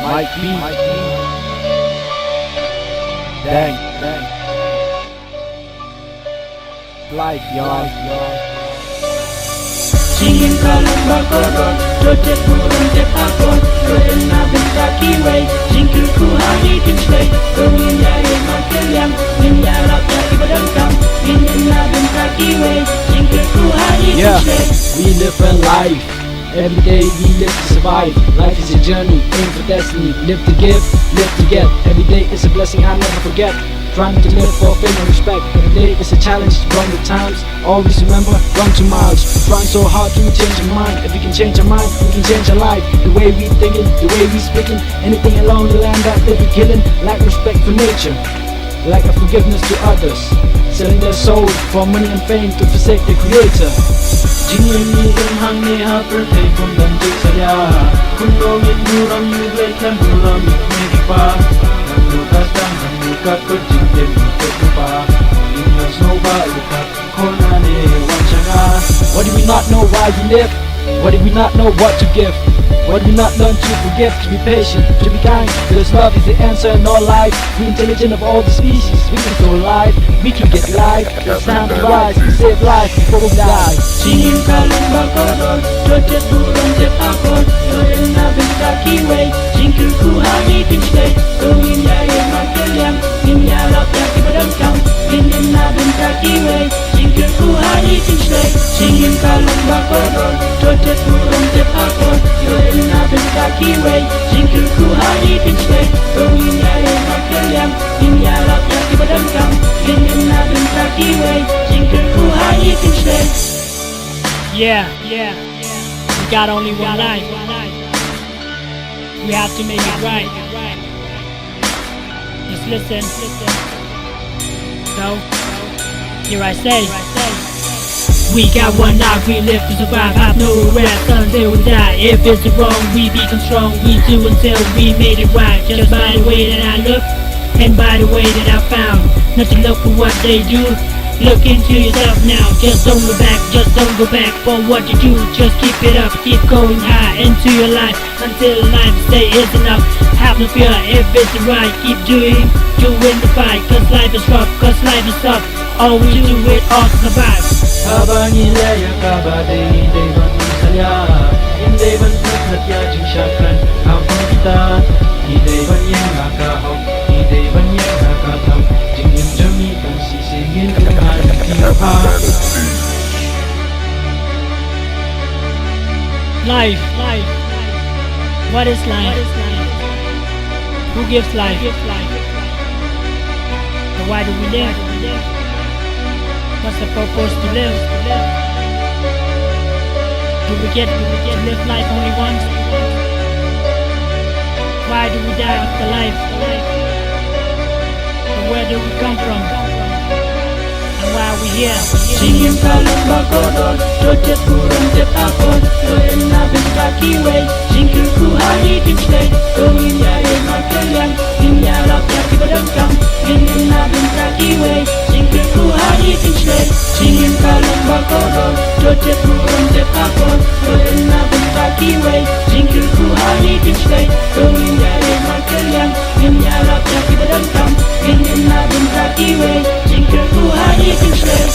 Mike B. Dang. Life, y'all. Ingin kalung bakoron, dojet burung jet akon, doen na benta kiway, jingkirku hari tinslay, ingin yaya makelyam, ingin yarap ya ibadangkam, ingin na benta kiway, jingkirku hari tinslay. We live a life. Every day we live to survive. Life is a journey, aim for destiny. Live to give, live to get. Every day is a blessing I never forget. Trying to live for fame and respect. Every day is a challenge, run with times. Always remember, run 2 miles. Trying so hard to change your mind. If we can change our mind, we can change our life. The way we thinking, the way we speaking. Anything along the land that they be killing. Lack respect for nature, lack of forgiveness to others. Selling their souls for money and fame to forsake the creator. Jingin hang ne ha perthai pum dan jik salya, kundo mit muram yuglai kam muram mit pa. What do we not know why we live? What do we not know what to give? What do we not learn to forgive, to be patient, to be kind? Because love is the answer in all life. We're intelligent of all the species. We can go live, we can get live. It's time to rise, we save life before we die. Ingin kalung bakoron, dojet burung jet akon, doen na benta kiway, jingkirku hari tinslay, ingin yaya makelyam, ingin yarap ya ibadangkam, ingin na benta kiway, jingkirku hari tinslay. Ingin kalung bakoron, dojet burung jet akon, doen na benta kiway, jingkirku hari tinslay, ingin yaya makelyam, ingin yarap ya ibadangkam, ingin na benta kiway, jingkirku hari tinslay. Yeah. We got only one life. We have to make it right. Just listen. So, here I say, we got one life, we live to survive, have no regrets until we die. If it's wrong, we become strong, we do until we made it right. Just by the way that I look, and by the way that I found, not to look for what they do. Look into yourself now, just don't go back for what you do. Just keep it up, keep going high into your life until life say it's enough. Have no fear if it's right, keep doing the fight. Cause life is rough, cause life is tough. All we do it all to survive. Abang ilaya kabade devan salya, devan satya jishakran ampun kita, devan yang akahau, devan yang akatam, jingin jami bangsi singin kekan tiapa. Life. What is life? Who gives life? So why do we live? What's the purpose to live? Do we get to live life only once? Why do we die after life? And where do we come from? And why are we here? Ingin kalung bakoron, dojet burung jet akon, doen na benta kiway, jingkirku hari tinslay, ingin yaya makelyam, ingin yarap ya ibadangkam, ingin na benta kiway, jingkirku hari tinslay. Ingin kalung bakoron, dojet burung jet akon, doen na benta kiway, jingkirku hari tinslay, ingin yaya makelyam, ingin yarap ya ibadangkam, ingin na benta kiway, jingkirku hari tinslay.